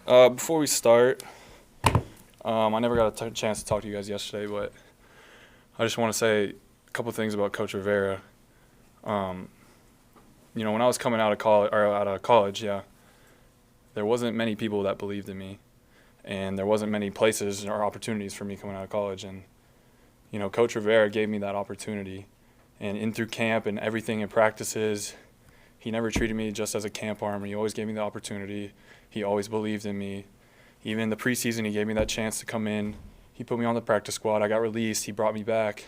Before we start, I never got a chance to talk to you guys yesterday, but I just want to say a couple things about Coach Rivera. When I was coming out of college, yeah, there wasn't many people that believed in me, and there wasn't many places or opportunities for me coming out of college. And Coach Rivera gave me that opportunity, and in through camp and everything in practices, he never treated me just as a camp arm. He always gave me the opportunity. He always believed in me. Even in the preseason, he gave me that chance to come in. He put me on the practice squad. I got released. He brought me back.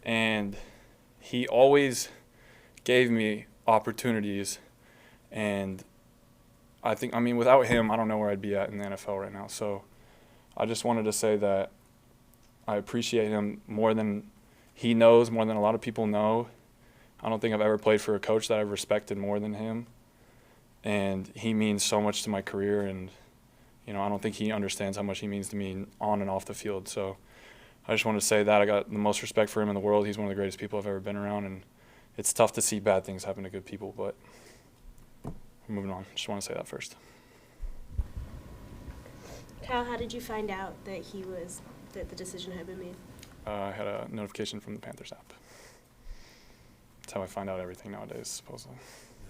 And he always gave me opportunities. And without him, I don't know where I'd be at in the NFL right now. So I just wanted to say that I appreciate him more than he knows, more than a lot of people know. I don't think I've ever played for a coach that I've respected more than him. And he means so much to my career, and I don't think he understands how much he means to me on and off the field. So I just wanted to say that I got the most respect for him in the world. He's one of the greatest people I've ever been around, and it's tough to see bad things happen to good people, but moving on. Just want to say that first. Kyle, how did you find out that the decision had been made? I had a notification from the Panthers app. That's how I find out everything nowadays, supposedly.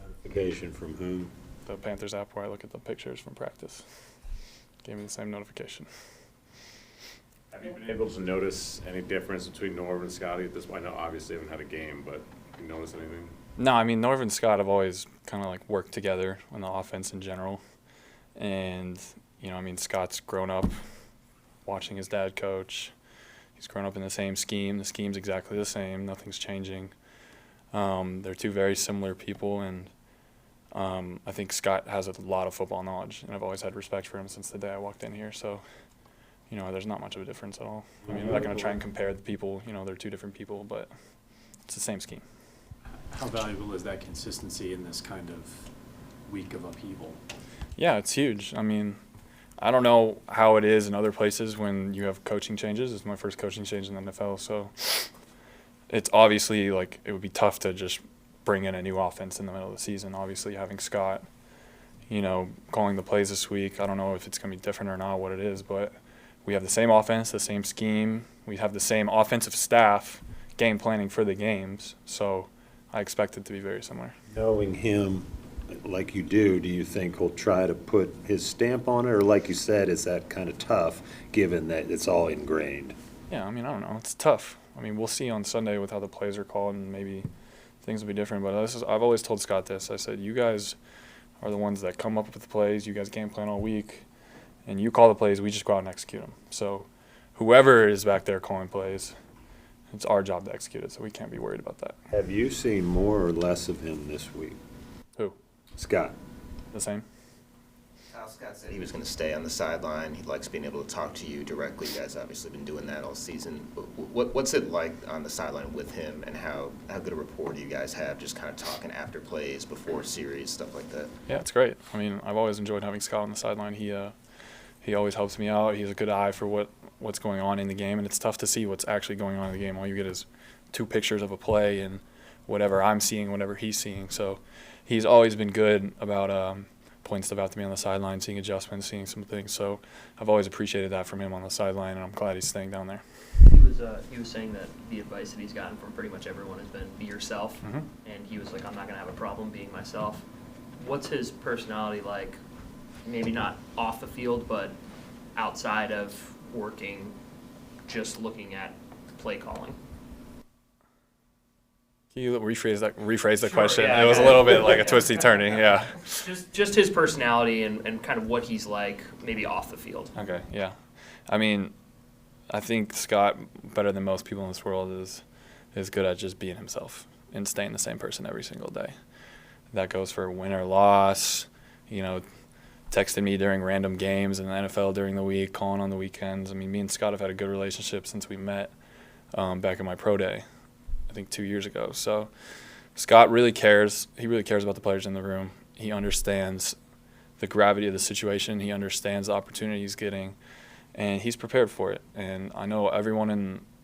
Notification from whom? The Panthers app, where I look at the pictures from practice. Gave me the same notification. Have you been able to notice any difference between Norv and Scotty at this point? I know obviously you haven't had a game, but have you noticed anything? No, Norv and Scott have always kind of worked together on the offense in general. And, Scott's grown up watching his dad coach. He's grown up in the same scheme. The scheme's exactly the same. Nothing's changing. They're two very similar people, and I think Scott has a lot of football knowledge, and I've always had respect for him since the day I walked in here. So, there's not much of a difference at all. I'm not going to try and compare the people. They're two different people, but it's the same scheme. How valuable is that consistency in this kind of week of upheaval? Yeah, it's huge. I don't know how it is in other places when you have coaching changes. It's my first coaching change in the NFL, so it's obviously it would be tough to just bring in a new offense in the middle of the season. Obviously, having Scott, calling the plays this week, I don't know if it's going to be different or not, what it is, but we have the same offense, the same scheme. We have the same offensive staff game planning for the games, so I expect it to be very similar. Knowing him like you do you think he'll try to put his stamp on it? Or like you said, is that kind of tough given that it's all ingrained? Yeah, I don't know. It's tough. We'll see on Sunday with how the plays are called, and maybe things will be different. But I've always told Scott this. I said, you guys are the ones that come up with the plays. You guys game plan all week, and you call the plays. We just go out and execute them. So whoever is back there calling plays, it's our job to execute it, so we can't be worried about that. Have you seen more or less of him this week? Who? Scott. The same. Scott said he was going to stay on the sideline. He likes being able to talk to you directly. You guys obviously been doing that all season. What's it like on the sideline with him, and how good a rapport do you guys have, just kind of talking after plays, before series, stuff like that? Yeah, it's great. I've always enjoyed having Scott on the sideline. He always helps me out. He has a good eye for what's going on in the game, and it's tough to see what's actually going on in the game. All you get is two pictures of a play and whatever I'm seeing, whatever he's seeing. So he's always been good about pointing stuff out to me on the sideline, seeing adjustments, seeing some things. So I've always appreciated that from him on the sideline, and I'm glad he's staying down there. He was saying that the advice that he's gotten from pretty much everyone has been be yourself, Mm-hmm. and he was like, I'm not going to have a problem being myself. What's his personality like, maybe not off the field, but outside of working, just looking at play calling? Can you rephrase the Sure, question? yeah, It was a little bit like a twisty turning, yeah. Just his personality and kind of what he's like, maybe off the field. Okay, yeah. I think Scott, better than most people in this world, is good at just being himself and staying the same person every single day. That goes for win or loss, texting me during random games in the NFL during the week, calling on the weekends. Me and Scott have had a good relationship since we met back in my pro day, I think 2 years ago. So Scott really cares. He really cares about the players in the room. He understands the gravity of the situation. He understands the opportunity he's getting, and he's prepared for it. And I know everyone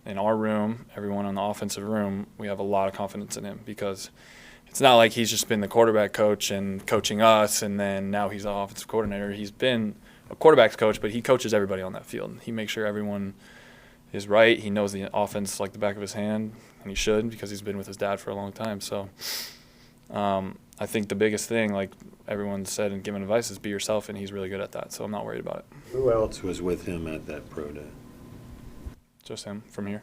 in our room, everyone in the offensive room, we have a lot of confidence in him, because it's not like he's just been the quarterback coach and coaching us and then now he's the offensive coordinator. He's been a quarterback's coach, but he coaches everybody on that field. He makes sure everyone is right. He knows the offense like the back of his hand, and he should because he's been with his dad for a long time. So I think the biggest thing, like everyone said and given advice, is be yourself, and he's really good at that. So I'm not worried about it. Who else was with him at that pro day? Just him from here.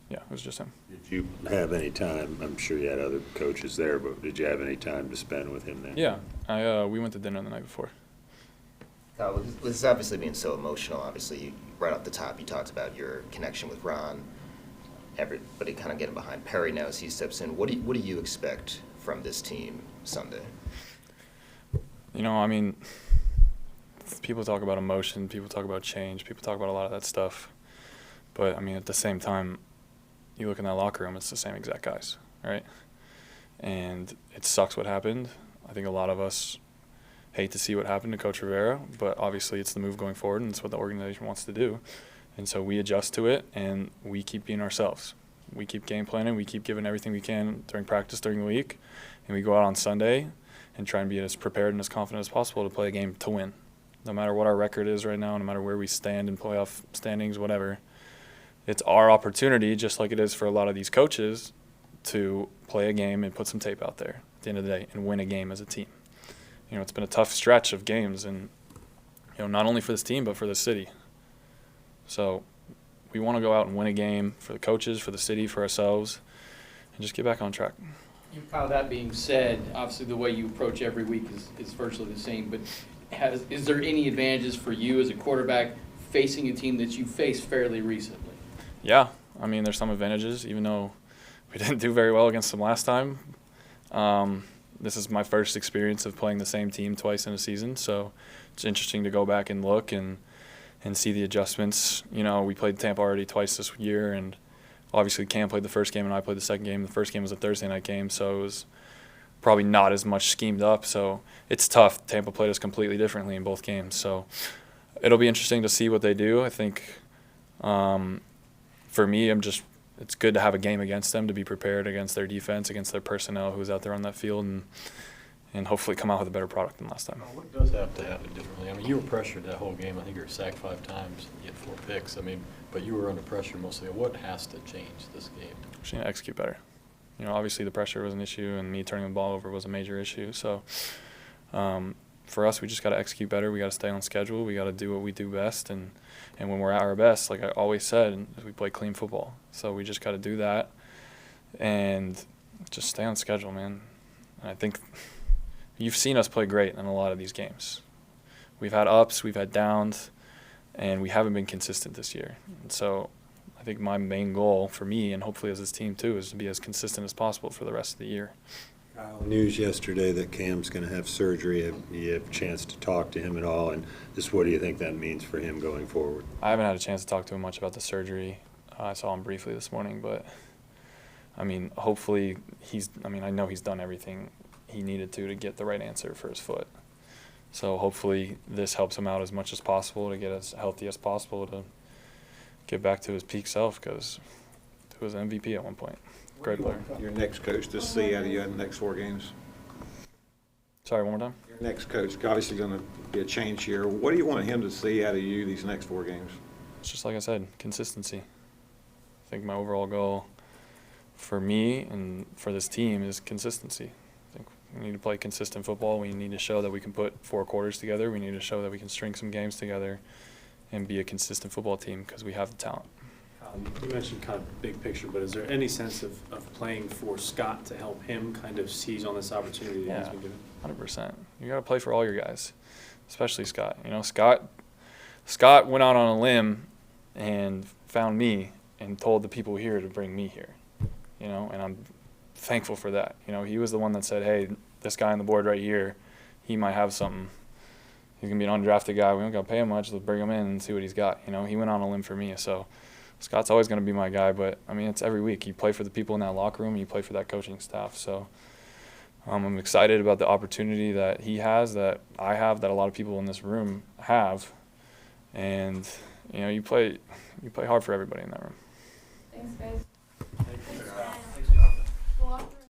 Yeah, it was just him. Did you have any time, I'm sure you had other coaches there, but did you have any time to spend with him then? Yeah, we went to dinner the night before. Kyle, with this obviously being so emotional, obviously, right off the top, you talked about your connection with Ron. Everybody kind of getting behind Perry now as he steps in. What do you expect from this team Sunday? You know, I mean, people talk about emotion, people talk about change, people talk about a lot of that stuff. But, I mean, at the same time, you look in that locker room, it's the same exact guys, right? And it sucks what happened. I think a lot of us hate to see what happened to Coach Rivera, but obviously it's the move going forward, and it's what the organization wants to do. And so we adjust to it, and we keep being ourselves. We keep game planning. We keep giving everything we can during practice during the week, and we go out on Sunday and try and be as prepared and as confident as possible to play a game to win. No matter what our record is right now, no matter where we stand in playoff standings, whatever, it's our opportunity, just like it is for a lot of these coaches, to play a game and put some tape out there at the end of the day and win a game as a team. You know, it's been a tough stretch of games, and, you know, not only for this team but for the city. So we want to go out and win a game for the coaches, for the city, for ourselves, and just get back on track. Kyle, that being said, obviously the way you approach every week is virtually the same, but is there any advantages for you as a quarterback facing a team that you faced fairly recently? Yeah, I mean, there's some advantages, even though we didn't do very well against them last time. This is my first experience of playing the same team twice in a season, so it's interesting to go back and look and see the adjustments. You know, we played Tampa already twice this year, and obviously Cam played the first game and I played the second game. The first game was a Thursday night game, so it was probably not as much schemed up. So it's tough. Tampa played us completely differently in both games. So it'll be interesting to see what they do. I think for me, it's good to have a game against them, to be prepared against their defense, against their personnel who's out there on that field, and hopefully come out with a better product than last time. What does have to happen differently? I mean, you were pressured that whole game. I think you were sacked 5 times. You had 4 picks. I mean, but you were under pressure mostly. What has to change this game? We just need to execute better. You know, obviously the pressure was an issue, and me turning the ball over was a major issue. So for us, we just got to execute better. We got to stay on schedule. We got to do what we do best, and when we're at our best, like I always said, we play clean football. So we just got to do that and just stay on schedule, man. And I think you've seen us play great in a lot of these games. We've had ups, we've had downs, and we haven't been consistent this year. And so I think my main goal for me, and hopefully as this team too, is to be as consistent as possible for the rest of the year. News yesterday that Cam's going to have surgery. You have a chance to talk to him at all, and just what do you think that means for him going forward? I haven't had a chance to talk to him much about the surgery. I saw him briefly this morning, but I mean, hopefully I know he's done everything he needed to get the right answer for his foot. So hopefully this helps him out as much as possible to get as healthy as possible to get back to his peak self, because he was an MVP at one point. Great player. Your next coach to see out of you in the next 4 games? Sorry, one more time? Your next coach, obviously going to be a change here. What do you want him to see out of you these next 4 games? It's just like I said, consistency. I think my overall goal for me and for this team is consistency. I think we need to play consistent football. We need to show that we can put 4 quarters together. We need to show that we can string some games together and be a consistent football team, because we have the talent. You mentioned kind of big picture, but is there any sense of playing for Scott to help him kind of seize on this opportunity that he's been given? 100%. You got to play for all your guys, especially Scott. You know, Scott went out on a limb and found me and told the people here to bring me here. You know, and I'm thankful for that. You know, he was the one that said, hey, this guy on the board right here, he might have something. He's going to be an undrafted guy. We don't got to pay him much. Let's bring him in and see what he's got. You know, he went on a limb for me. So Scott's always going to be my guy, but, I mean, it's every week. You play for the people in that locker room, and you play for that coaching staff. So I'm excited about the opportunity that he has, that I have, that a lot of people in this room have. And, you know, you play hard for everybody in that room. Thanks, guys.